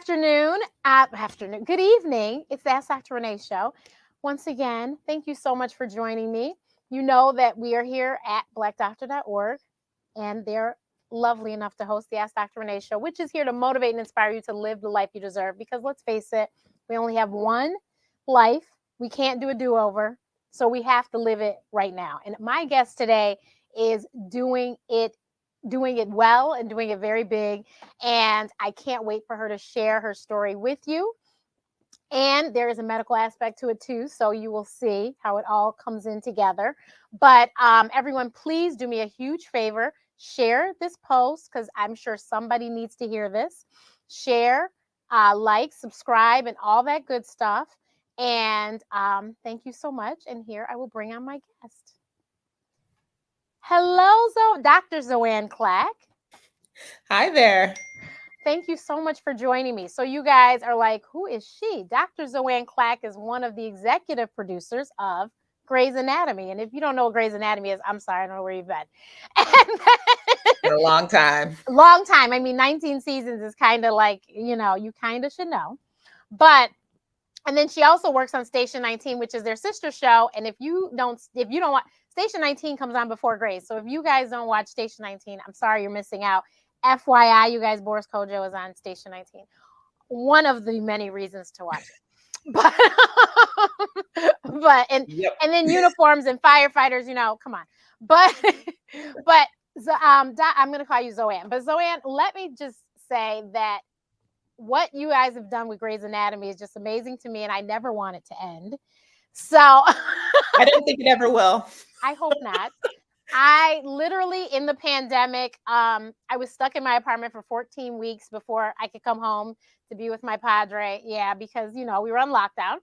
Good evening. It's the Ask Dr. Renee show. Once again, thank you so much for joining me. You know that we are here at blackdoctor.org, and they're lovely enough to host the Ask Dr. Renee show, which is here to motivate and inspire you to live the life you deserve. Because let's face it, we only have one life. We can't do a do-over, so we have to live it right now. And my guest today is doing it well and doing it very big. And I can't wait for her to share her story with you. And there is a medical aspect to it too. So you will see how it all comes in together. But everyone, please do me a huge favor. Share this post because I'm sure somebody needs to hear this. Share, like, subscribe, and all that good stuff. And thank you so much. And here I will bring on my guest. Hello, Dr. Zoanne Clack. Hi there. Thank you so much for joining me. So you guys are like, who is she? Dr. Zoanne Clack is one of the executive producers of Grey's Anatomy. And if you don't know what Grey's Anatomy is, I'm sorry, I don't know where you've been. For a long time. Long time. I mean, 19 seasons is kind of like, you kind of should know. And then she also works on Station 19, which is their sister show. And if you don't watch, Station 19 comes on before Grey's. So if you guys don't watch Station 19, I'm sorry, you're missing out. FYI, you guys, Boris Kojo is on Station 19. One of the many reasons to watch it. And then uniforms and firefighters, come on. I'm going to call you Zoanne. But Zoanne, let me just say that what you guys have done with Grey's Anatomy is just amazing to me, and I never want it to end. So I don't think it ever will. I hope not. I literally, in the pandemic, I was stuck in my apartment for 14 weeks before I could come home to be with my padre. Yeah, because, we were on lockdown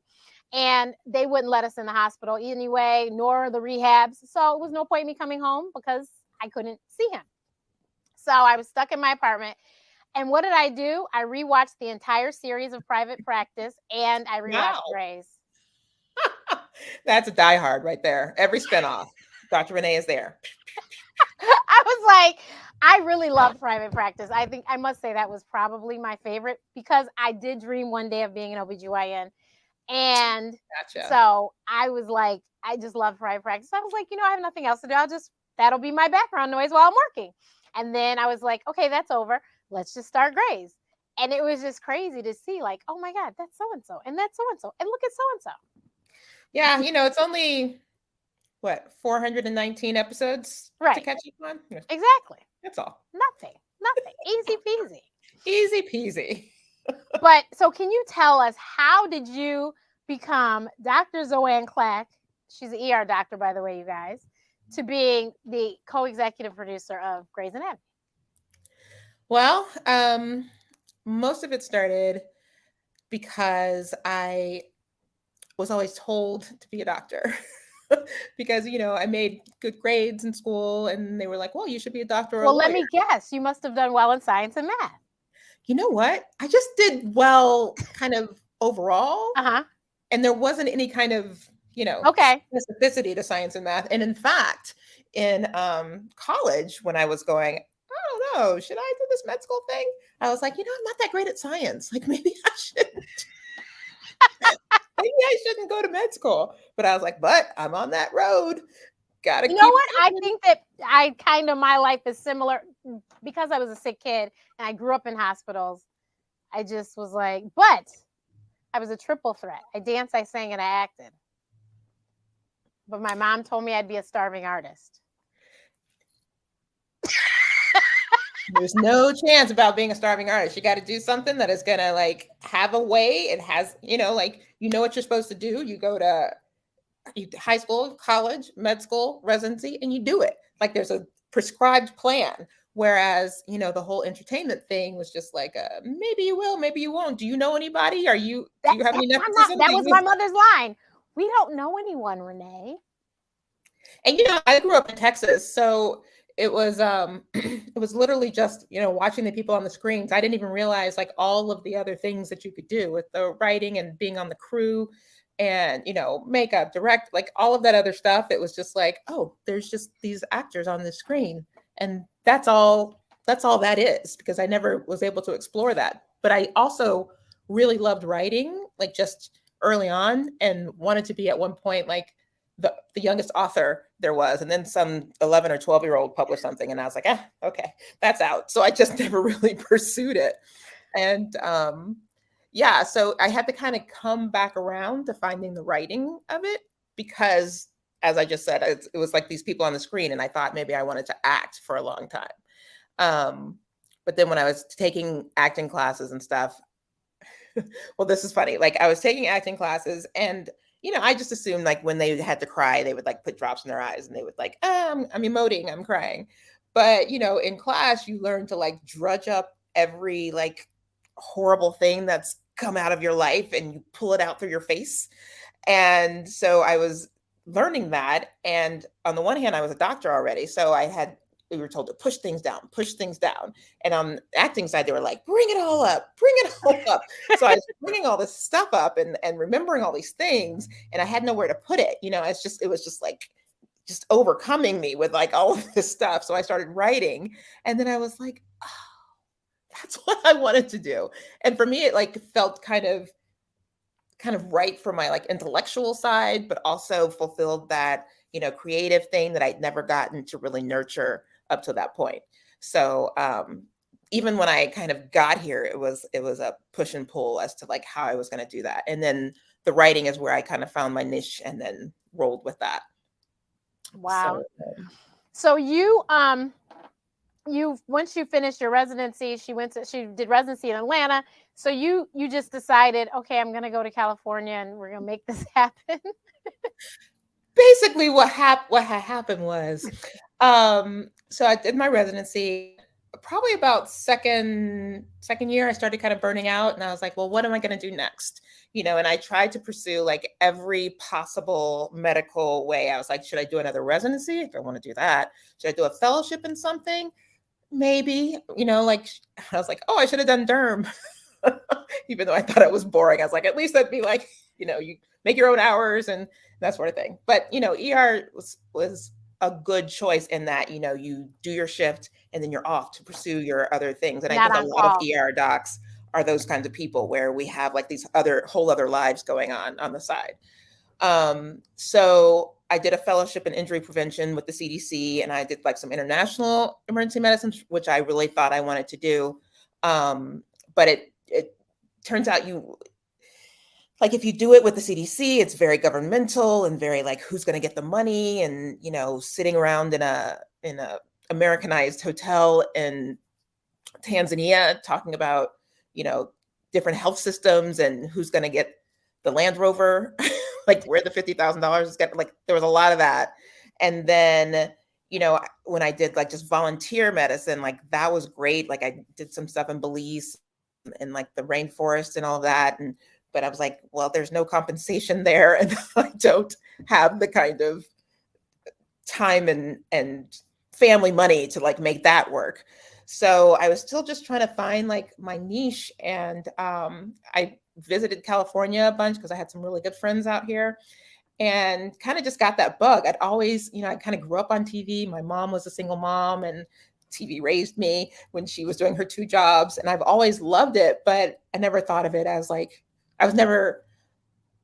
and they wouldn't let us in the hospital anyway, nor the rehabs. So it was no point in me coming home because I couldn't see him. So I was stuck in my apartment. And what did I do? I rewatched the entire series of Private Practice and I rewatched Grey's. That's a diehard right there. Every spinoff. Dr. Renee is there. I was like, I really love Private Practice. I think I must say that was probably my favorite because I did dream one day of being an OBGYN. And So I was like, I just love Private Practice. I was like, I have nothing else to do. That'll be my background noise while I'm working. And then I was like, okay, that's over. Let's just start Grey's. And it was just crazy to see like, oh my God, that's so-and-so. And that's so-and-so. And look at so-and-so. Yeah, it's only... 419 episodes to catch up on? Exactly. That's all. Nothing. Easy peasy. Easy peasy. But so can you tell us, how did you become Dr. Zoanne Clack? She's an ER doctor, by the way, you guys, to being the co-executive producer of Grey's Anatomy? Well, most of it started because I was always told to be a doctor. Because, I made good grades in school and they were like, well, you should be a doctor or a lawyer. Let me guess. You must have done well in science and math. You know what? I just did well kind of overall. Uh-huh. And there wasn't any kind of, specificity to science and math. And in fact, in college, when I was going, I don't know, should I do this med school thing? I was like, I'm not that great at science. Like, maybe I shouldn't. Maybe I shouldn't go to med school. But I was like, but I'm on that road. Gotta keep what? I think that my life is similar because I was a sick kid and I grew up in hospitals. I just was like, but I was a triple threat. I danced, I sang, and I acted. But my mom told me I'd be a starving artist. There's no chance about being a starving artist. You got to do something that is going to have a way. It has, what you're supposed to do. You go to high school, college, med school, residency, and you do it. Like there's a prescribed plan. Whereas, the whole entertainment thing was just like, maybe you will, maybe you won't. Do you know anybody? Do you have any nepotism? That was my mother's line. We don't know anyone, Renee. And, I grew up in Texas, so it was literally just, watching the people on the screens. I didn't even realize all of the other things that you could do with the writing and being on the crew and, makeup, direct, all of that other stuff. It was just like, oh, there's just these actors on the screen. And that's all that is, because I never was able to explore that But I also really loved writing, like just early on, and wanted to be at one point like the youngest author there was. And then some 11 or 12-year-old published something, and I was like, okay, that's out. So I just never really pursued it. And yeah, so I had to kind of come back around to finding the writing of it, because as I just said, it was like these people on the screen, and I thought maybe I wanted to act for a long time. But then when I was taking acting classes and stuff, well, this is funny. Like I was taking acting classes, and I just assumed like when they had to cry, they would like put drops in their eyes and they would like, I'm emoting, I'm crying. But in class, you learn to like drudge up every like horrible thing that's come out of your life and you pull it out through your face. And so I was learning that. And on the one hand, I was a doctor already. So we were told to push things down, push things down. And on the acting side, they were like, bring it all up, bring it all up. So I was bringing all this stuff up and remembering all these things, and I had nowhere to put it. It was just like, just overcoming me with like all of this stuff. So I started writing, and then I was like, oh, that's what I wanted to do. And for me, it like felt kind of right for my like intellectual side, but also fulfilled that, creative thing that I'd never gotten to really nurture up to that point. So even when I kind of got here, it was a push and pull as to like how I was going to do that. And then the writing is where I kind of found my niche and then rolled with that. Wow. So you once you finished your residency, she did residency in Atlanta. So you just decided, okay, I'm going to go to California and we're going to make this happen. Basically what happened was, so I did my residency. Probably about second year, I started kind of burning out, and I was like, well, what am I going to do next? And I tried to pursue like every possible medical way. I was like, should I do another residency? If I want to do that, should I do a fellowship in something? Maybe, like I was like, oh, I should have done derm. Even though I thought it was boring. I was like, at least that'd be like, you make your own hours and that sort of thing. But, ER was a good choice in that, you do your shift and then you're off to pursue your other things. And I think a lot of ER docs are those kinds of people where we have like these whole other lives going on the side. So I did a fellowship in injury prevention with the CDC, and I did like some international emergency medicine, which I really thought I wanted to do. But it turns out if you do it with the CDC, it's very governmental and very like, who's going to get the money, and, sitting around in a Americanized hotel in Tanzania talking about, different health systems and who's going to get the Land Rover, like where the $50,000 is getting, like there was a lot of that. And then, when I did like just volunteer medicine, like that was great. Like I did some stuff in Belize and like the rainforest and all that. But I was like, well, there's no compensation there. And I don't have the kind of time and family money to like make that work. So I was still just trying to find like my niche. And I visited California a bunch because I had some really good friends out here, and kind of just got that bug. I'd always, I kind of grew up on TV. My mom was a single mom, and TV raised me when she was doing her 2 jobs. And I've always loved it, but I never thought of it as like, I was never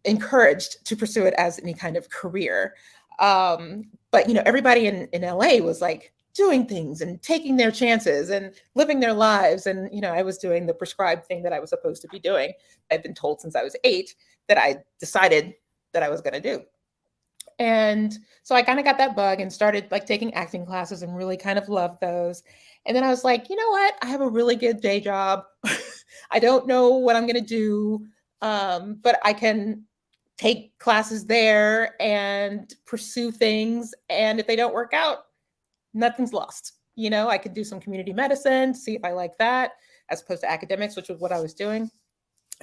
encouraged to pursue it as any kind of career. But, everybody in LA was like doing things and taking their chances and living their lives. And, I was doing the prescribed thing that I was supposed to be doing. I'd been told since I was 8 that I decided that I was going to do. And so I kind of got that bug and started like taking acting classes and really kind of loved those. And then I was like, you know what? I have a really good day job. I don't know what I'm going to do, but I can take classes there and pursue things. And if they don't work out, nothing's lost. I could do some community medicine, see if I like that, as opposed to academics, which was what I was doing.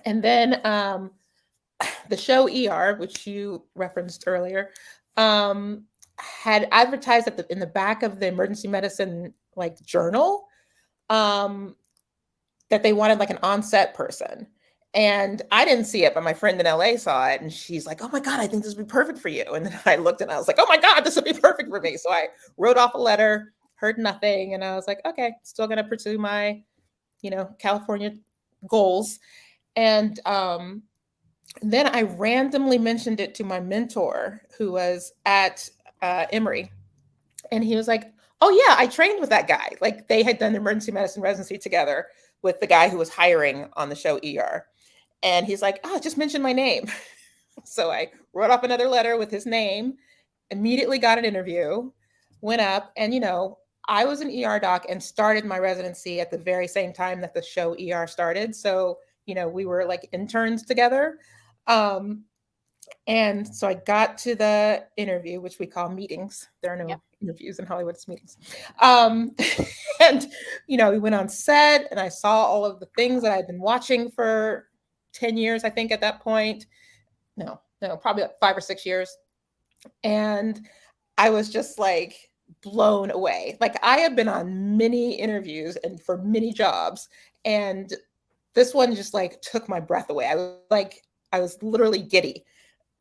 And then the show ER, which you referenced earlier, had advertised in the back of the emergency medicine like journal that they wanted like an on-set person. And I didn't see it, but my friend in LA saw it, and she's like, oh my God, I think this would be perfect for you. And then I looked and I was like, oh my God, this would be perfect for me. So I wrote off a letter, heard nothing. And I was like, okay, still going to pursue my, California goals. And then I randomly mentioned it to my mentor who was at Emory. And he was like, oh yeah, I trained with that guy. Like they had done emergency medicine residency together with the guy who was hiring on the show ER. And he's like, oh, just mention my name. So I wrote up another letter with his name, immediately got an interview, went up, and I was an ER doc and started my residency at the very same time that the show ER started. So, we were like interns together. And so I got to the interview, which we call meetings. There are no interviews in Hollywood, it's meetings. And, we went on set and I saw all of the things that I'd been watching for 10 years, I think at that point. No, probably like 5 or 6 years. And I was just like blown away. Like I have been on many interviews and for many jobs. And this one just like took my breath away. I was literally giddy.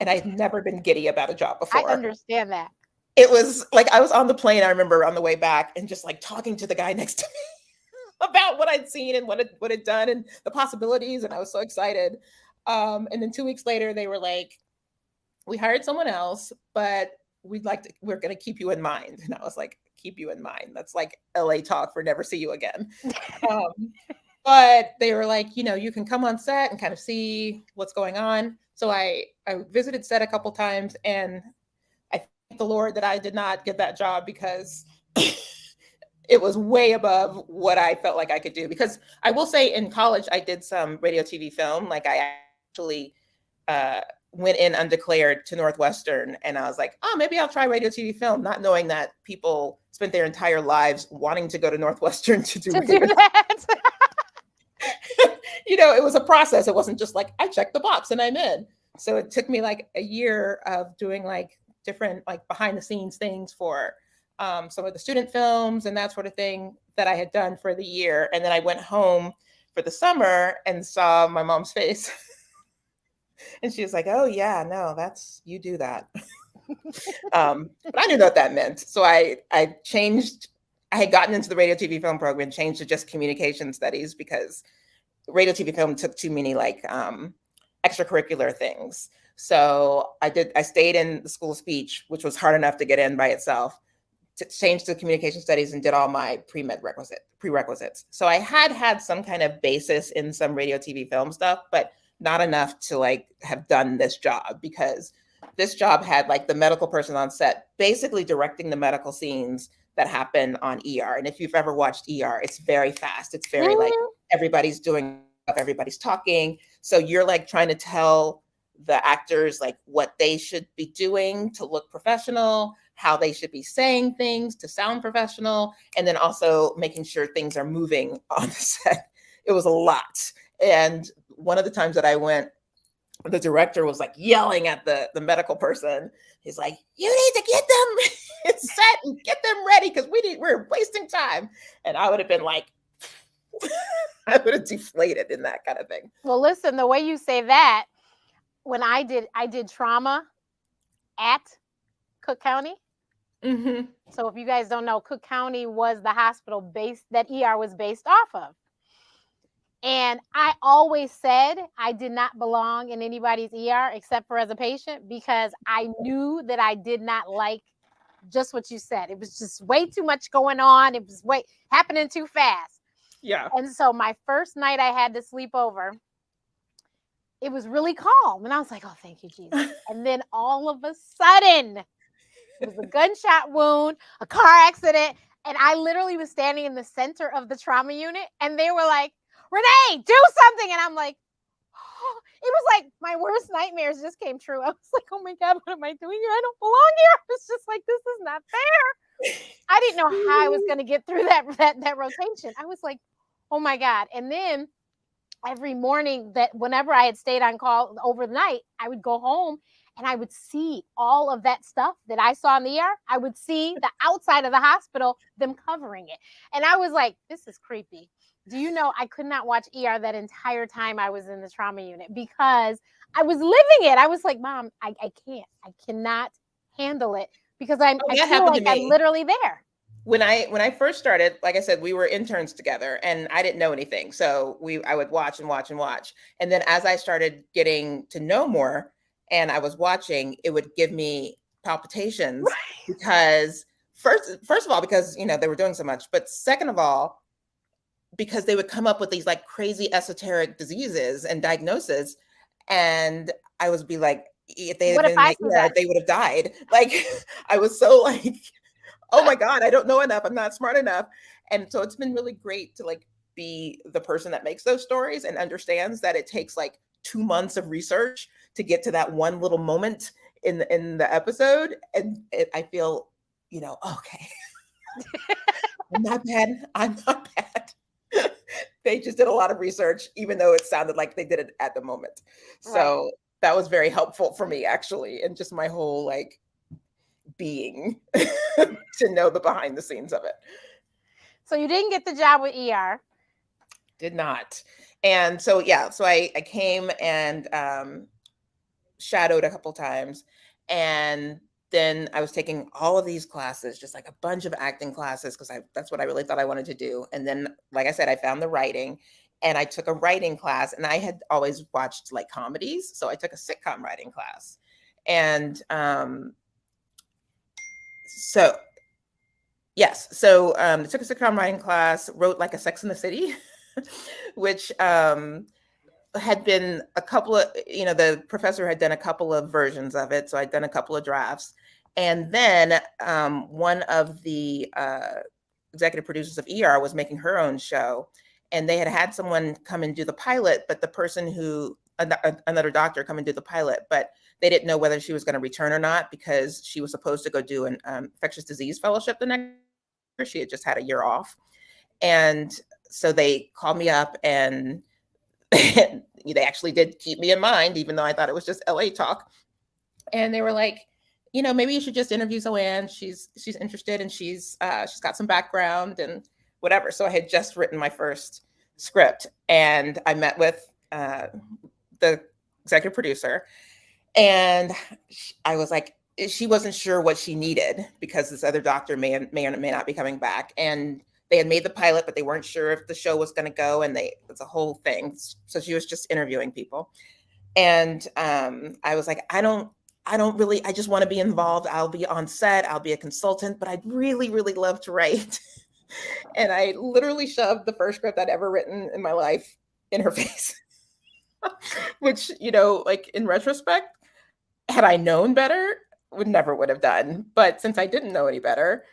And I'd never been giddy about a job before. I understand that. It was like I was on the plane, I remember, on the way back and just like talking to the guy next to me about what I'd seen and what it done and the possibilities. And I was so excited. And then 2 weeks later, they were like, we hired someone else, but we're going to keep you in mind. And I was like, keep you in mind. That's like LA talk for never see you again. But they were like, you can come on set and kind of see what's going on. So I visited set a couple times, and I thank the Lord that I did not get that job because it was way above what I felt like I could do. Because I will say in college, I did some radio, TV, film. Like I actually went in undeclared to Northwestern, and I was like, oh, maybe I'll try radio, TV, film, not knowing that people spent their entire lives wanting to go to Northwestern to do that. It was a process. It wasn't just like I checked the box and I'm in. So it took me like a year of doing like different like behind the scenes things for some of the student films and that sort of thing that I had done for the year. And then I went home for the summer and saw my mom's face. And she was like, oh yeah, no, you do that. But I didn't know what that meant. So I changed. I had gotten into the radio, TV, film program, changed to just communication studies because radio, TV, film took too many like extracurricular things. So I stayed in the School of Speech, which was hard enough to get in by itself, to change to communication studies and did all my prerequisites. So I had some kind of basis in some radio, TV, film stuff, but not enough to like have done this job, because this job had like the medical person on set basically directing the medical scenes that happen on ER. And if you've ever watched ER, it's very fast. It's very like everybody's doing stuff, everybody's talking. So you're like trying to tell the actors like what they should be doing to look professional, how they should be saying things to sound professional, and then also making sure things are moving on the set. It was a lot. And one of the times that I went, the director was like yelling at the medical person. He's like, you need to get them set and get them ready because we're wasting time. And I would have been like, I would have deflated in that kind of thing. Well, listen, the way you say that, when I did trauma at Cook County. Mm-hmm. So if you guys don't know, Cook County was the hospital that ER was based off of. And I always said I did not belong in anybody's ER except for as a patient, because I knew that I did not like just what you said. It was just way too much going on. It was happening too fast. Yeah. And so my first night I had to sleep over, it was really calm. And I was like, oh, thank you, Jesus. And then all of a sudden, it was a gunshot wound, a car accident. And I literally was standing in the center of the trauma unit, and they were like, Renee, do something. And I'm like, oh, it was like my worst nightmares just came true. I was like, oh my God, what am I doing here? I don't belong here. It's just like, this is not fair. I didn't know how I was going to get through that rotation. I was like, oh my God. And then every morning, that whenever I had stayed on call overnight, I would go home and I would see all of that stuff that I saw in the ER. I would see the outside of the hospital, them covering it. And I was like, this is creepy. Do you know I could not watch ER that entire time I was in the trauma unit because I was living it. I was like, Mom, I cannot handle it because I feel like I'm literally there. when I first started, like I said, we were interns together and I didn't know anything. So I would watch and watch and watch. And then as I started getting to know more and I was watching, it would give me palpitations because first of all, because they were doing so much, but second of all, because they would come up with these like crazy esoteric diseases and diagnoses. And I would be like, if they had What if been in I my said ear, that? they would have died. Like I was so like, oh my God, I don't know enough. I'm not smart enough. And so it's been really great to like be the person that makes those stories and understands that it takes like 2 months of research to get to that one little moment in the episode. And I feel, okay, I'm not bad. I'm not bad. They just did a lot of research, even though it sounded like they did it at the moment. Right. So that was very helpful for me, actually, and just my whole like being to know the behind the scenes of it. So you didn't get the job with ER. Did not. And so, yeah, so I came and shadowed a couple times. And then I was taking all of these classes, just like a bunch of acting classes, because that's what I really thought I wanted to do. And then, like I said, I found the writing and I took a writing class, and I had always watched like comedies. So I took a sitcom writing class. And so, yes, so I took a sitcom writing class, wrote like a Sex in the City, which had been a couple of, the professor had done a couple of versions of it. So I'd done a couple of drafts. And then one of the executive producers of ER was making her own show. And they had someone come and do the pilot, but the person another doctor come and do the pilot, but they didn't know whether she was going to return or not because she was supposed to go do an infectious disease fellowship the next year. She had just had a year off. And so they called me up and they actually did keep me in mind, even though I thought it was just LA talk. And they were like, maybe you should just interview Zoanne. She's interested and she's got some background and whatever. So I had just written my first script and I met with the executive producer, and I was like, she wasn't sure what she needed because this other doctor may or may not be coming back. And they had made the pilot, but they weren't sure if the show was going to go, and it's a whole thing. So she was just interviewing people. And I was like, I just want to be involved. I'll be on set. I'll be a consultant, but I'd really, really love to write. And I literally shoved the first script I'd ever written in my life in her face, which, like in retrospect, had I known better, never would have done. But since I didn't know any better,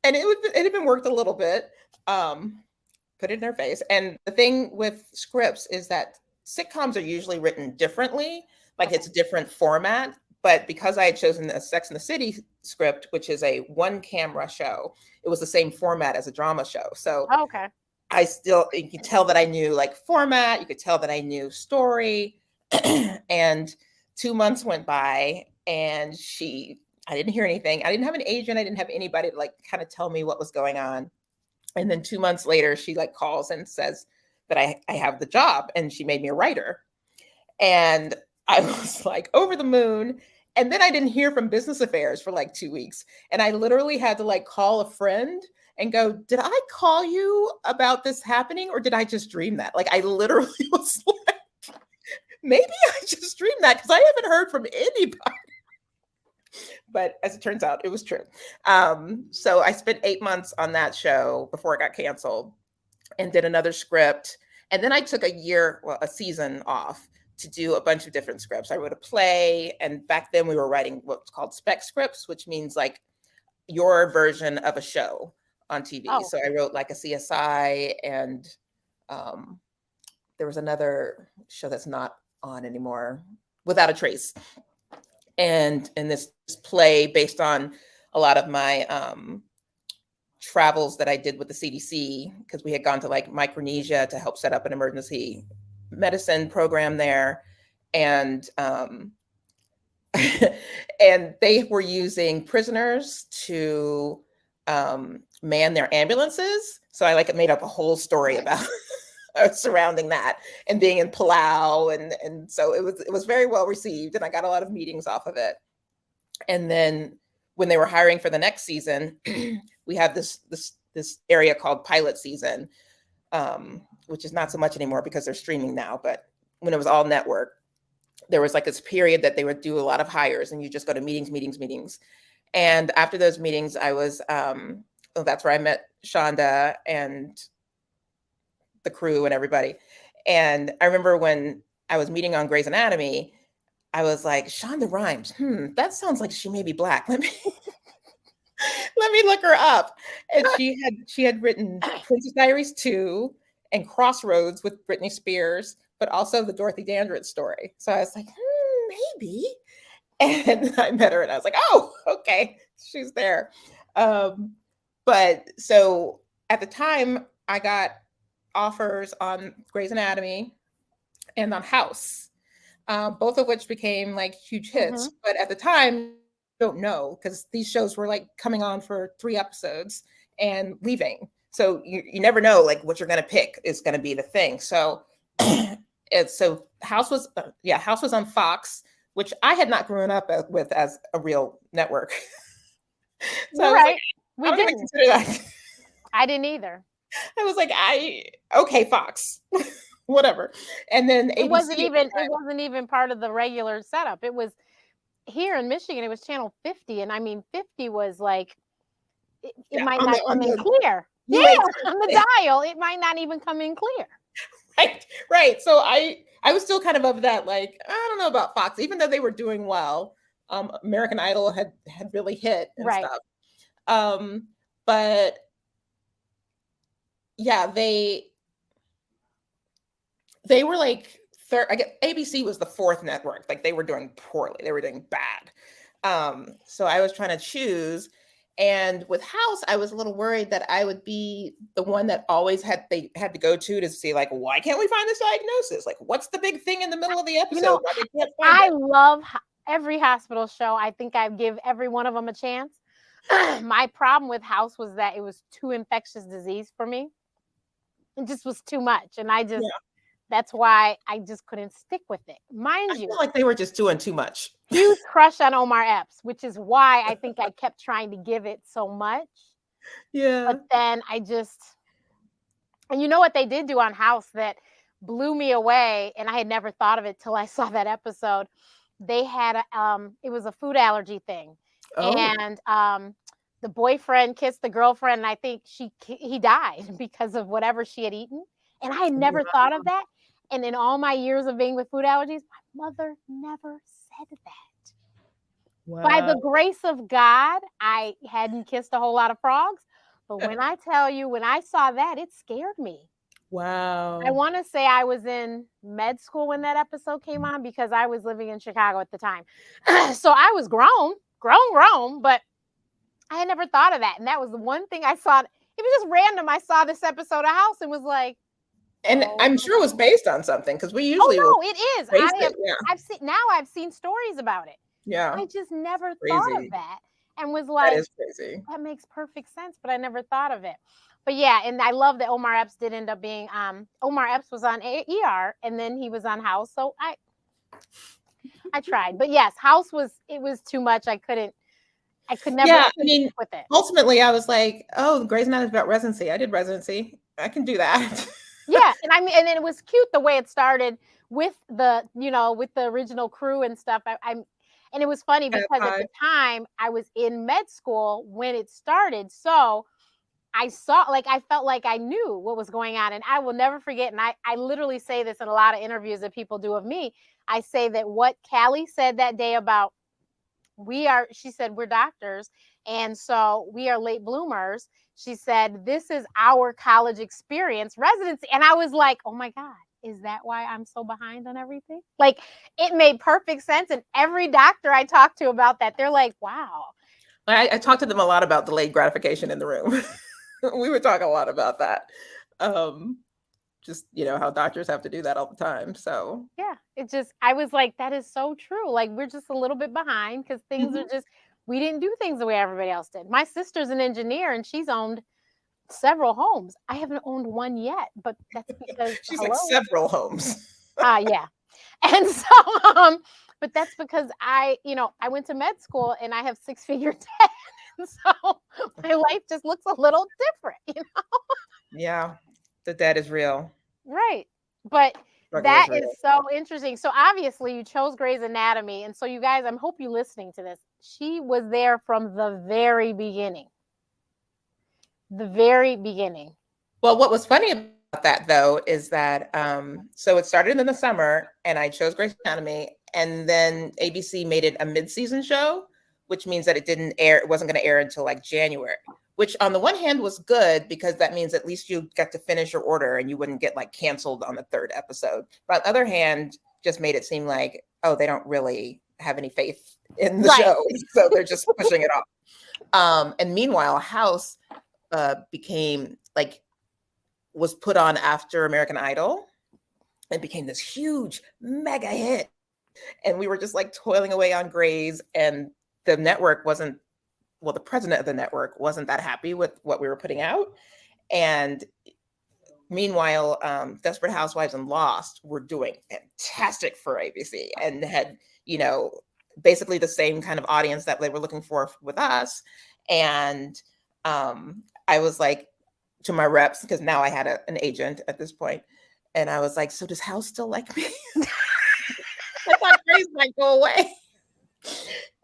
and it had been worked a little bit, put it in her face. And the thing with scripts is that sitcoms are usually written differently, like it's a different format. But because I had chosen a Sex and the City script, which is a one camera show, it was the same format as a drama show. So Okay. you could tell that I knew like format, you could tell that I knew story. And 2 months went by and I didn't hear anything. I didn't have an agent. I didn't have anybody to like kind of tell me what was going on. And then 2 months later, she like calls and says that I have the job, and she made me a writer. And I was like over the moon. And then I didn't hear from business affairs for like 2 weeks. And I literally had to like call a friend and go, did I call you about this happening, or did I just dream that? Like I literally was like, maybe I just dreamed that because I haven't heard from anybody. But as it turns out, it was true. So I spent 8 months on that show before it got canceled and did another script. And then I took a season off to do a bunch of different scripts. I wrote a play, and back then we were writing what's called spec scripts, which means like your version of a show on TV. Oh. So I wrote like a CSI, and there was another show that's not on anymore, Without a Trace. And this play based on a lot of my travels that I did with the CDC, because we had gone to like Micronesia to help set up an emergency medicine program there. And and they were using prisoners to man their ambulances. So I like made up a whole story about surrounding that and being in Palau. And so it was very well received, and I got a lot of meetings off of it. And then when they were hiring for the next season, we have this area called pilot season, which is not so much anymore because they're streaming now. But when it was all network, there was like this period that they would do a lot of hires, and you just go to meetings. And after those meetings, I was, that's where I met Shonda and the crew and everybody. And I remember when I was meeting on Grey's Anatomy, I was like, Shonda Rhimes, that sounds like she may be Black. Let me look her up. And she had written Princess Diaries 2 and Crossroads with Britney Spears, but also the Dorothy Dandridge story. So I was like, maybe. And I met her and I was like, oh, okay, she's there. But so at the time I got offers on Grey's Anatomy and on House, both of which became like huge hits. But at the time, don't know, because these shows were like coming on for 3 episodes and leaving. So you never know like what you're going to pick is going to be the thing. So so House was on Fox, which I had not grown up with as a real network. So You're right. Like, we didn't consider that. I didn't either. I was like, okay, Fox, whatever. And then it wasn't even part of the regular setup. It was here in Michigan. It was channel 50, and I mean 50 was like it might not come in clear. Yeah, on the dial, it might not even come in clear. Right. So I was still kind of that, like, I don't know about Fox, even though they were doing well. American Idol had really hit and stuff. But yeah, they were like third. I guess ABC was the 4th network. Like they were doing poorly. They were doing bad. So I was trying to choose. And with House, I was a little worried that I would be the one that always they had to go to see, like, why can't we find this diagnosis? Like, what's the big thing in the middle of the episode? I love every hospital show. I think I give every one of them a chance. My problem with House was that it was too infectious disease for me. It just was too much. And I just, that's why I just couldn't stick with it. I feel like they were just doing too much. Huge crush on Omar Epps, which is why I think I kept trying to give it so much. Yeah. But then and you know what they did do on House that blew me away, and I had never thought of it till I saw that episode. They had it was a food allergy thing. And the boyfriend kissed the girlfriend, and I think he died because of whatever she had eaten. And I had never thought of that. And in all my years of being with food allergies, my mother never said that. Wow. By the grace of God, I hadn't kissed a whole lot of frogs. But when I tell you, when I saw that, it scared me. Wow. I want to say I was in med school when that episode came on because I was living in Chicago at the time. So I was grown, but I had never thought of that. And that was the one thing I saw. It was just random. I saw this episode of House and was like, and I'm sure it was based on something because we usually. Oh no, it is. I've seen stories about it. Yeah. I just never thought of that and was like, that is crazy. That makes perfect sense, but I never thought of it. But yeah, and I love that Omar Epps did end up being Omar Epps was on ER and then he was on House. So I tried. But yes, House was too much. I could never stick with it. Ultimately I was like, oh, Grey's Anatomy is about residency. I did residency. I can do that. Yeah, and I mean, and it was cute the way it started with the original crew and stuff. And it was funny because at the time I was in med school when it started, so I felt like I knew what was going on, and I will never forget. And I literally say this in a lot of interviews that people do of me. I say that what Callie said that day about she said we're doctors, and so we are late bloomers. She said, this is our college experience, residency. And I was like, oh my God, is that why I'm so behind on everything? Like, it made perfect sense. And every doctor I talked to about that, they're like, wow. I talked to them a lot about delayed gratification in the room. We were talking a lot about that. Just, how doctors have to do that all the time. So yeah, I was like, that is so true. Like, we're just a little bit behind because things are just, we didn't do things the way everybody else did. My sister's an engineer and she's owned several homes. I haven't owned one yet, but that's because she's like several homes. Yeah. And so, but that's because I went to med school and I have 6-figure debt. And so my life just looks a little different. Yeah, the debt is real. Right. But Struggle is that real. is so interesting. So obviously you chose Grey's Anatomy. And so you guys, I hope you listening to this. She was there from the very beginning. The very beginning. Well, what was funny about that though is that so it started in the summer and I chose Grey's Anatomy, and then ABC made it a mid-season show, which means that it wasn't going to air until like January, which on the one hand was good because that means at least you got to finish your order and you wouldn't get like canceled on the third episode. But on the other hand, just made it seem like, oh, they don't really have any faith in the Right. show, so they're just pushing it off. And meanwhile, House became like was put on after American Idol and became this huge mega hit. And we were just like toiling away on Grey's, and the network wasn't, well, the president of the network wasn't that happy with what we were putting out. And meanwhile, Desperate Housewives and Lost were doing fantastic for ABC and had, basically the same kind of audience that they were looking for with us. And I was like, to my reps, because now I had an agent at this point, and I was like, so does House still like me? I thought Grey's might go away.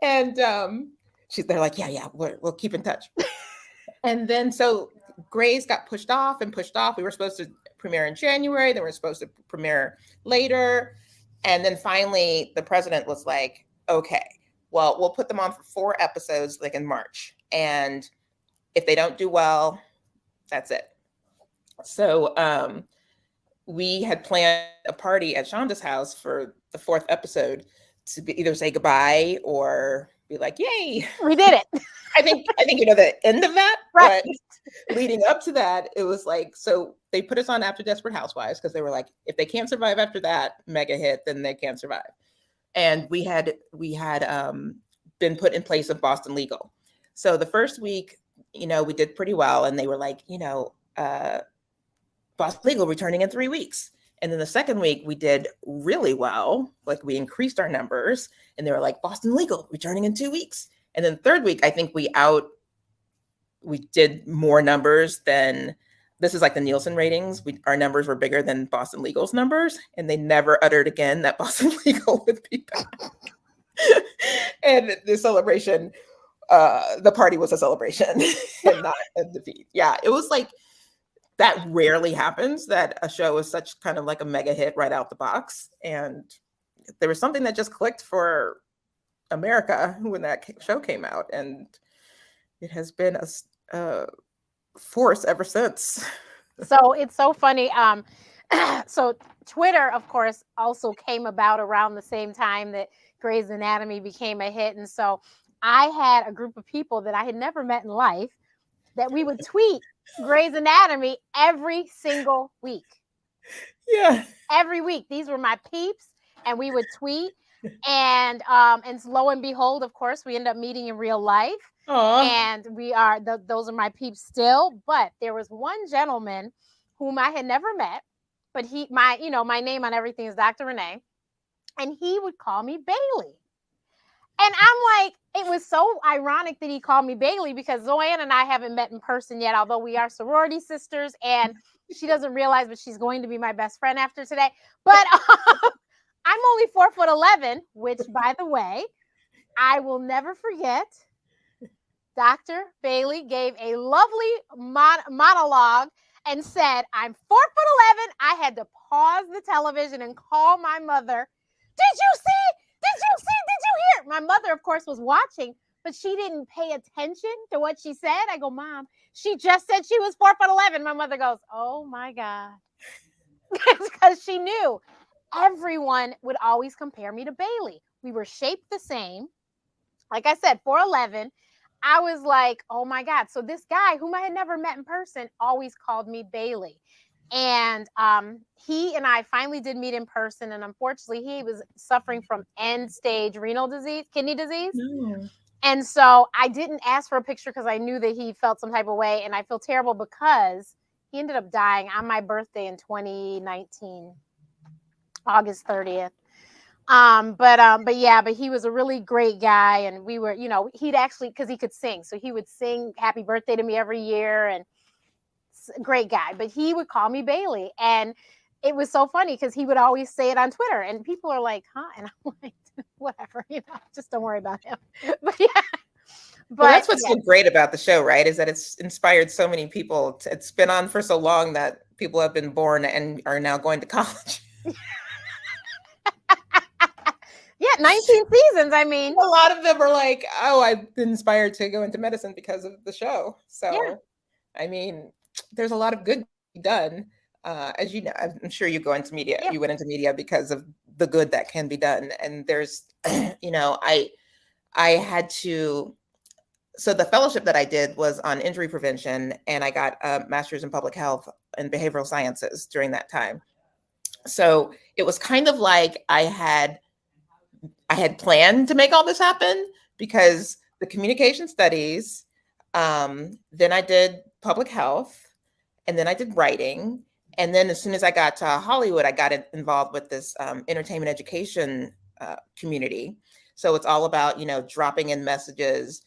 And they're like, yeah, we'll keep in touch. And then so Grey's got pushed off. We were supposed to premiere in January, then we were supposed to premiere later. And then finally the president was like, okay, well, we'll put them on for 4 episodes like in March. And if they don't do well, that's it. So we had planned a party at Shonda's house for the 4th episode to either say goodbye or be like, yay. We did it. I think the end of that, right. But leading up to that, it was like, so they put us on after Desperate Housewives because they were like, if they can't survive after that mega hit, then they can't survive. And we had been put in place of Boston Legal. So the first week, we did pretty well, and they were like, Boston Legal returning in 3 weeks. And then the second week we did really well. Like we increased our numbers, and they were like, Boston Legal returning in 2 weeks. And then the third week, I think we did more numbers than, this is like the Nielsen ratings. Our numbers were bigger than Boston Legal's numbers, and they never uttered again that Boston Legal would be back. And the celebration, the party was a celebration and not a defeat. Yeah, it was like, that rarely happens, that a show is such kind of like a mega hit right out the box. And there was something that just clicked for America when that show came out. And it has been a force ever since. So it's so funny. So Twitter, of course, also came about around the same time that Grey's Anatomy became a hit. And so I had a group of people that I had never met in life that we would tweet Grey's Anatomy every single week. Yeah. Every week. These were my peeps, and we would tweet. And lo and behold, of course, we end up meeting in real life. Aww. And we are those are my peeps still. But there was one gentleman whom I had never met, but my name on everything is Dr. Renee, and he would call me Bailey. And I'm like, it was so ironic that he called me Bailey, because Zoanne and I haven't met in person yet, although we are sorority sisters, and she doesn't realize, but she's going to be my best friend after today. But I'm only 4'11", which, by the way, I will never forget. Dr. Bailey gave a lovely monologue and said, I'm 4'11". I had to pause the television and call my mother. Did you see? Did you hear? My mother, of course, was watching, but she didn't pay attention to what she said. I go, Mom, she just said she was 4'11". My mother goes, oh my God. Because she knew everyone would always compare me to Bailey. We were shaped the same. Like I said, 4'11". I was like, oh my God. So this guy whom I had never met in person always called me Bailey. And he and I finally did meet in person. And unfortunately, he was suffering from end-stage kidney disease. Mm. And so I didn't ask for a picture because I knew that he felt some type of way. And I feel terrible because he ended up dying on my birthday in 2019, August 30th. But he was a really great guy, and we were, he'd actually, because he could sing, so he would sing happy birthday to me every year, and great guy. But he would call me Bailey, and it was so funny because he would always say it on Twitter, and people are like, huh? And I'm like, whatever, just don't worry about him. But yeah. Well, that's what's so great about the show, right? Is that it's inspired so many people. It's been on for so long that people have been born and are now going to college. Yeah, 19 seasons. I mean, a lot of them are like, oh, I've been inspired to go into medicine because of the show. So, yeah. I mean, there's a lot of good done. As you know, I'm sure you go into media. Yeah. You went into media because of the good that can be done. And there's, I had to. So the fellowship that I did was on injury prevention, and I got a master's in public health and behavioral sciences during that time. So it was kind of like I had planned to make all this happen, because the communication studies, then I did public health, and then I did writing. And then as soon as I got to Hollywood, I got involved with this entertainment education community. So it's all about, dropping in messages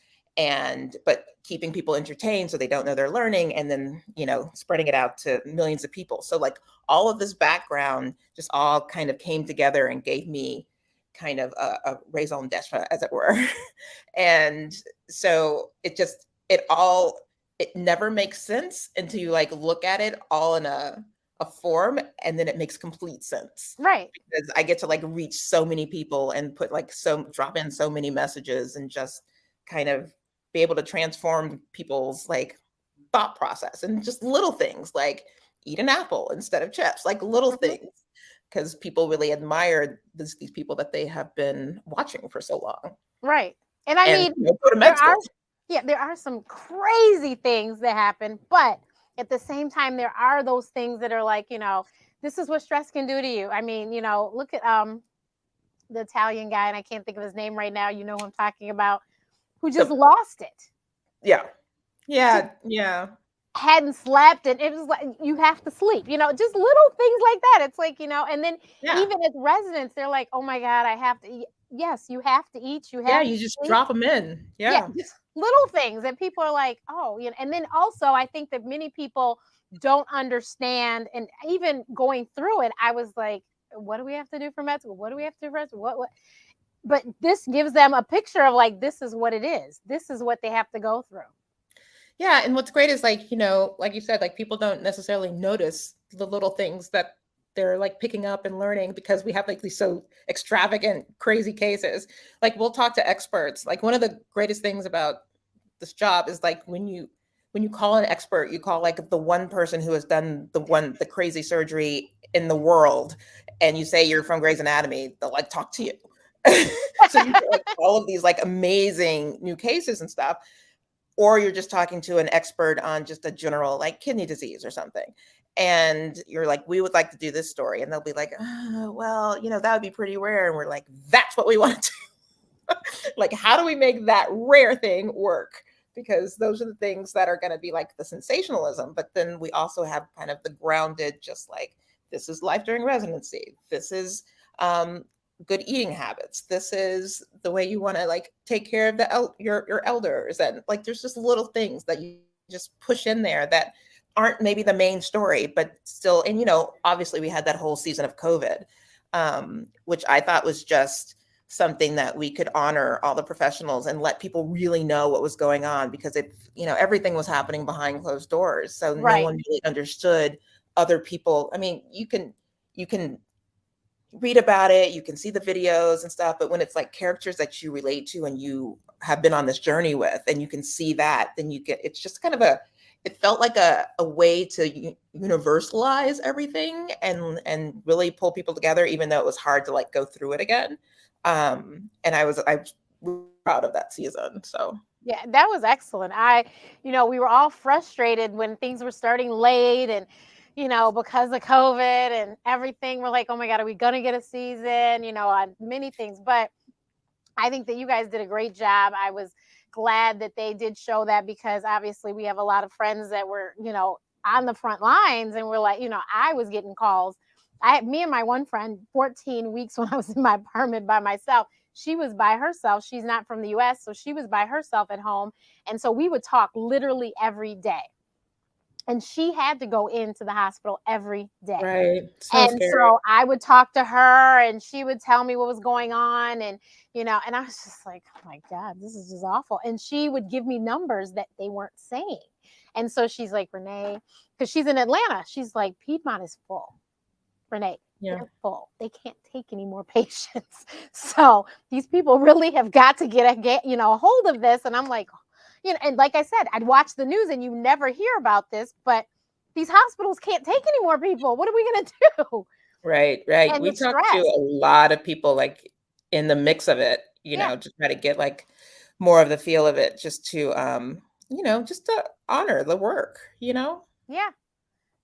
but keeping people entertained so they don't know they're learning, and then, spreading it out to millions of people. So like all of this background just all kind of came together and gave me kind of a raison d'etre, as it were. And so it never makes sense until you like look at it all in a form, and then it makes complete sense. Right. Because I get to like reach so many people and drop in so many messages, and just kind of be able to transform people's like thought process, and just little things like eat an apple instead of chips, like little things, because people really admire these people that they have been watching for so long. Right. And I mean, go to med school. There are some crazy things that happen, but at the same time, there are those things that are like, this is what stress can do to you. I mean, look at the Italian guy, and I can't think of his name right now. You know who I'm talking about, who just lost it. Yeah. Yeah. Yeah. Hadn't slept, and it was like, you have to sleep, just little things like that. It's like, and then even as residents, they're like, oh my God, I have to eat. Yes, you have to eat. You just drop them in. Yeah. Just little things that people are like, oh, and then also I think that many people don't understand, and even going through it, I was like, what do we have to do for med school? What do we have to do for med school? What? But this gives them a picture of like, this is what it is. This is what they have to go through. Yeah. And what's great is like, like you said, like people don't necessarily notice the little things that they're like picking up and learning, because we have like these so extravagant, crazy cases. Like we'll talk to experts. Like one of the greatest things about this job is like when you call an expert, you call like the one person who has done the crazy surgery in the world, and you say you're from Grey's Anatomy, they'll like talk to you. So you get like all of these like amazing new cases and stuff. Or you're just talking to an expert on just a general like kidney disease or something. And you're like, we would like to do this story. And they'll be like, well, that would be pretty rare. And we're like, that's what we want to do. Like, how do we make that rare thing work? Because those are the things that are going to be like the sensationalism. But then we also have kind of the grounded, just like, this is life during residency. This is good eating habits. This is the way you want to like take care of your elders. And like, there's just little things that you just push in there that aren't maybe the main story, but still. And, obviously we had that whole season of COVID, which I thought was just something that we could honor all the professionals and let people really know what was going on, because everything was happening behind closed doors. So no one really understood other people. I mean, you can read about it, you can see the videos and stuff, but when it's like characters that you relate to and you have been on this journey with, and you can see that, then it's just kind of it felt like a way to universalize everything and really pull people together, even though it was hard to like go through it again. And I was proud of that season. So yeah, that was excellent. We were all frustrated when things were starting late, and because of COVID and everything, we're like, oh my God, are we going to get a season, on many things. But I think that you guys did a great job. I was glad that they did show that, because obviously we have a lot of friends that were, on the front lines, and we're like, I was getting calls me and my one friend, 14 weeks when I was in my apartment by myself, she was by herself. She's not from the US, so she was by herself at home. And so we would talk literally every day. And she had to go into the hospital every day. Right. So And scary. so I would talk to her and she would tell me what was going on. And, and I was just like, oh my God, this is just awful. And she would give me numbers that they weren't saying. And so she's like, Renee, because she's in Atlanta, she's like, Piedmont is full. Renee, they're full. They can't take any more patients. So these people really have got to get a hold of this. And I'm like, and like I said, I'd watch the news and you never hear about this, but these hospitals can't take any more people. What are we going to do? Right. And We the talked to stress. a lot of people like in the mix of it, to try to get like more of the feel of it, just to just to honor the work, Yeah.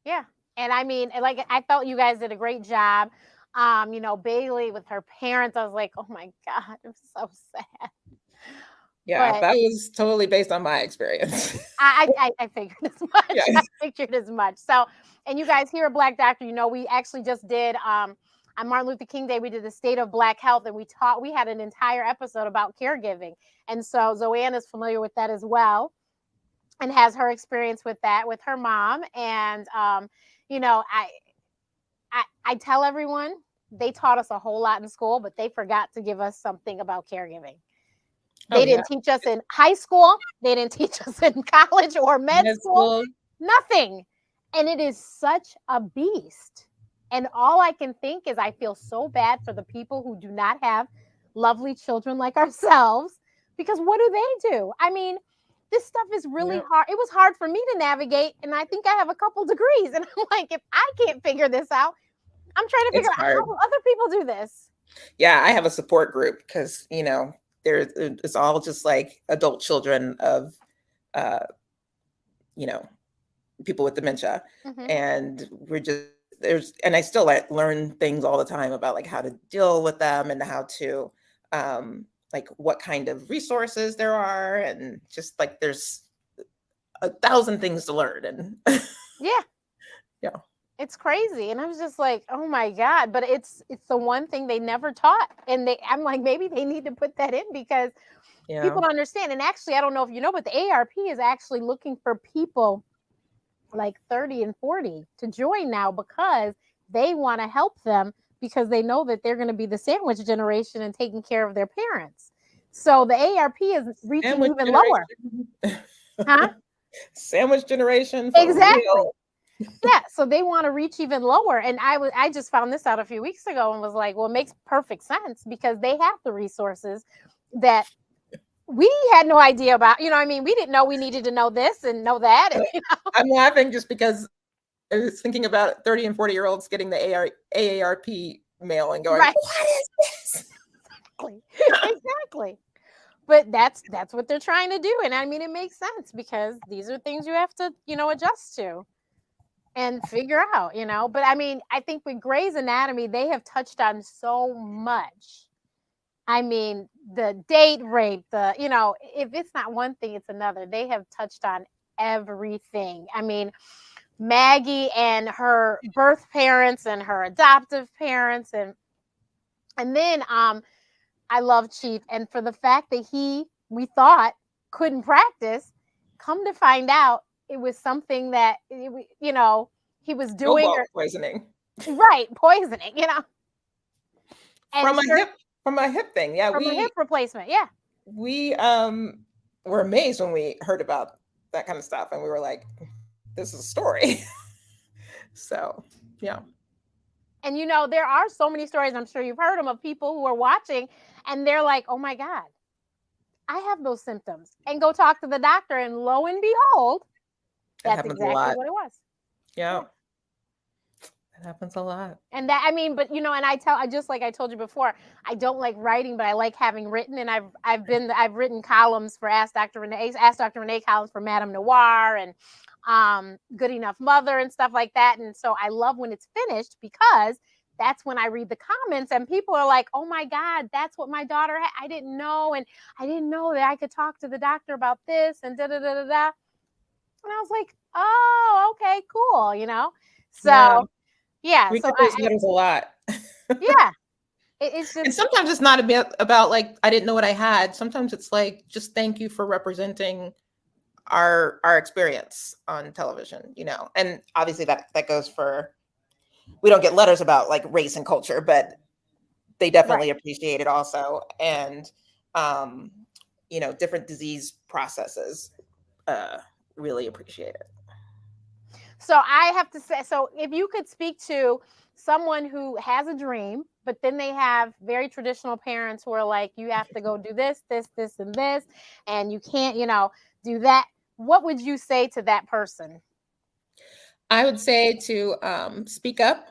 Yeah. And I mean, like, I felt you guys did a great job. Bailey with her parents, I was like, oh my God, it was so sad. Yeah, But that was totally based on my experience. I figured as much. Yeah. I figured as much. So, and you guys here at Black Doctor, we actually just did on Martin Luther King Day, we did the state of Black health, and we had an entire episode about caregiving. And so Zoanne is familiar with that as well, and has her experience with that with her mom. And I tell everyone they taught us a whole lot in school, but they forgot to give us something about caregiving. Oh They yeah. didn't teach us in high school. They didn't teach us in college or med school. Nothing. And it is such a beast. And all I can think is I feel so bad for the people who do not have lovely children like ourselves, because what do they do? I mean, this stuff is really hard. It was hard for me to navigate. And I think I have a couple degrees. And I'm like, if I can't figure this out, I'm trying to figure out how other people do this. Yeah, I have a support group because, it's all just like adult children of, people with dementia. Mhm. And we're just, and I still learn things all the time about like how to deal with them and how to, like what kind of resources there are. And just like, there's 1,000 things to learn. And Yeah. Yeah. It's crazy. And I was just like, oh my God. But it's the one thing they never taught. And I'm like, maybe they need to put that in because people don't understand. And actually, I don't know if you know, but the AARP is actually looking for people like 30 and 40 to join now, because they want to help them, because they know that they're going to be the sandwich generation and taking care of their parents. So the AARP is reaching Sandwich even lower. Huh? Sandwich generation. For Exactly. real. Yeah, so they want to reach even lower. And I just found this out a few weeks ago and was like, well, it makes perfect sense, because they have the resources that we had no idea about. We didn't know we needed to know this and know that. And, I'm laughing just because I was thinking about 30 and 40-year-olds getting the AARP mail and going, right. What is this? Exactly. But that's what they're trying to do. And it makes sense, because these are things you have to, adjust to and figure out, But I think with Grey's Anatomy, they have touched on so much. The date rape, if it's not one thing, it's another. They have touched on everything. Maggie and her birth parents and her adoptive parents, and then I love Chief, and for the fact that we thought couldn't practice, come to find out it was something that he was doing, or poisoning. Right, poisoning, And from a hip thing. Yeah, from a hip replacement. Yeah. We were amazed when we heard about that kind of stuff, and we were like, this is a story. So, yeah. And there are so many stories, I'm sure you've heard them, of people who are watching and they're like, oh my God, I have those symptoms, and go talk to the doctor, and lo and behold, that's exactly what it was. Yeah. It happens a lot. And that, but I just like I told you before, I don't like writing, but I like having written. And I've written columns for Ask Dr. Renee columns for Madame Noir and Good Enough Mother and stuff like that. And so I love when it's finished, because that's when I read the comments and people are like, oh my God, that's what my daughter had. I didn't know. And I didn't know that I could talk to the doctor about this and da da da da da. And I was like, oh, okay, cool. So Yeah. We So get those letters a lot. yeah, it's And just sometimes it's not about like, I didn't know what I had. Sometimes it's like, just thank you for representing our experience on television, and obviously that goes for, we don't get letters about like race and culture, but they right. definitely appreciate it also. And different disease processes really appreciate it. So I have to say, so if you could speak to someone who has a dream, but then they have very traditional parents who are like, you have to go do this, this, this, and this, and you can't, do that. What would you say to that person? I would say to speak up,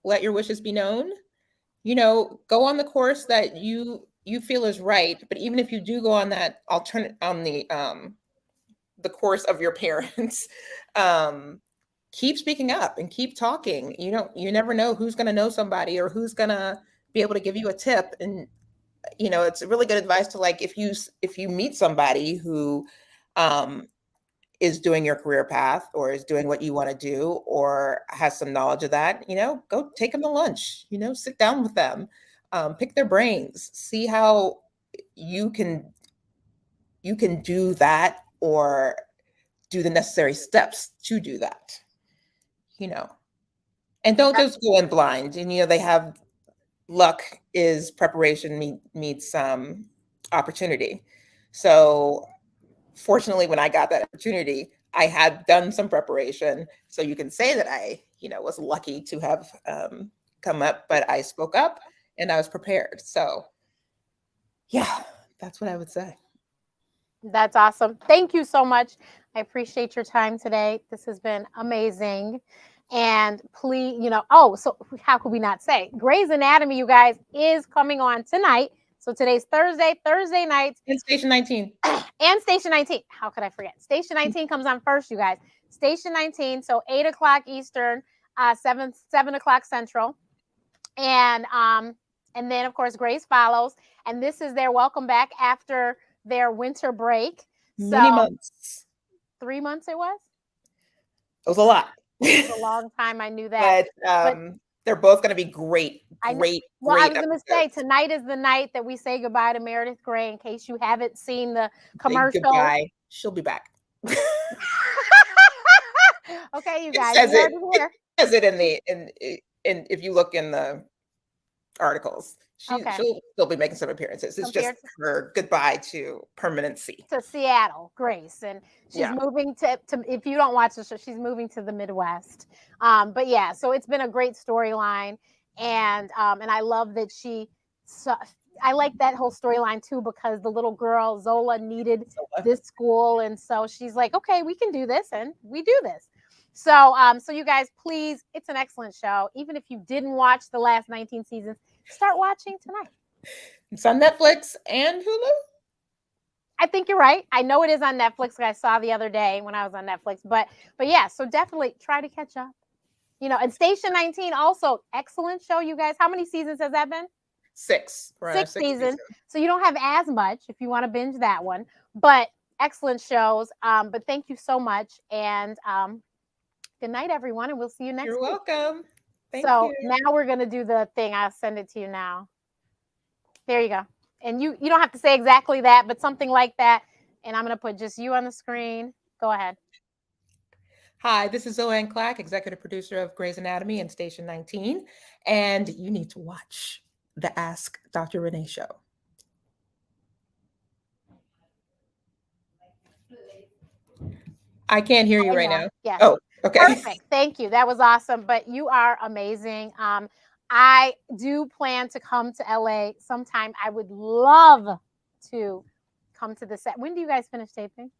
let your wishes be known. Go on the course that you feel is right. But even if you do go on that alternate on the course of your parents, keep speaking up and keep talking. You never know who's going to know somebody or who's going to be able to give you a tip. And it's really good advice to, like, if you meet somebody who is doing your career path or is doing what you want to do or has some knowledge of that, go take them to lunch, sit down with them, pick their brains, see how you can do that or do the necessary steps to do that, you know, and don't just go in blind. And, they have luck is preparation meets opportunity. So fortunately, when I got that opportunity, I had done some preparation. So you can say that I, was lucky to have come up, but I spoke up and I was prepared. So yeah, that's what I would say. That's awesome. Thank you so much. I appreciate your time today. This has been amazing. And please, so how could we not say Grey's Anatomy, you guys, is coming on tonight. So today's Thursday nights. And Station 19. And Station 19. How could I forget? Station 19 comes on first, you guys. Station 19, so 8 o'clock Eastern, 7 o'clock Central. And then of course Grace follows. And this is their welcome back after their winter break. Many months. 3 months it was? It was a lot. It was a long time, I knew that. But they're both going to be great. Well, I was going to say, tonight is the night that we say goodbye to Meredith Grey, in case you haven't seen the commercial. Goodbye. She'll be back. Okay, you guys. It says it in if you look in the articles. She'll still be making some appearances. It's just her goodbye to permanency. To Seattle, Grace. And she's moving to, if you don't watch the show, she's moving to the Midwest. But yeah, so it's been a great storyline. And I love that I like that whole storyline too, because the little girl, Zola, needed this school. And so she's like, okay, we can do this. And we do this. So you guys, please, it's an excellent show. Even if you didn't watch the last 19 seasons, start watching tonight. It's on Netflix and Hulu. I think you're right. I know it is on Netflix. I saw the other day when I was on Netflix, but yeah, so definitely try to catch up. And Station 19 also excellent show, you guys. How many seasons has that been? 6. Six seasons. So you don't have as much if you want to binge that one, but excellent shows. But thank you so much. And good night, everyone. And we'll see you next week. You're welcome. Thank you. Now we're going to do the thing. I'll send it to you now. There you go. And you don't have to say exactly that, but something like that. And I'm going to put just you on the screen. Go ahead. Hi, this is Zoanne Clack, executive producer of Grey's Anatomy and Station 19. And you need to watch the Ask Dr. Renee show. I can't hear you right now. Yes. Oh, okay. Perfect. Thank you. That was awesome. But you are amazing. I do plan to come to LA sometime. I would love to come to the set. When do you guys finish taping?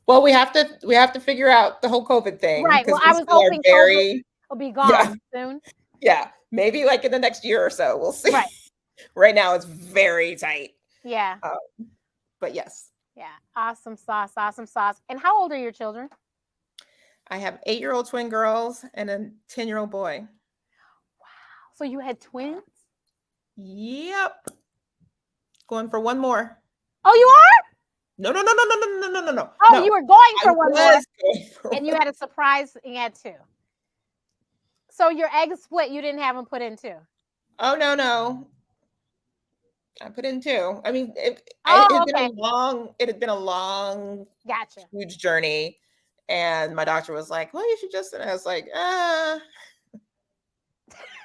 Well, we have to figure out the whole COVID thing. Right. Well, I was hoping COVID will be gone soon. Yeah. Maybe like in the next year or so. We'll see. Right. Right now it's very tight. Yeah. But yes. Yeah. Awesome sauce. Awesome sauce. And how old are your children? I have 8-year-old twin girls and a 10-year-old boy. Wow. So you had twins? Yep. Going for one more. Oh, you are? No. Oh, no. You were going for one more. And you had a surprise. You had 2. So your eggs split, you didn't have them put in too? Oh, no. I put in 2. I mean, it Oh, had been okay. a long, Gotcha. huge journey, and my doctor was like, "Well, you should just," and I was like,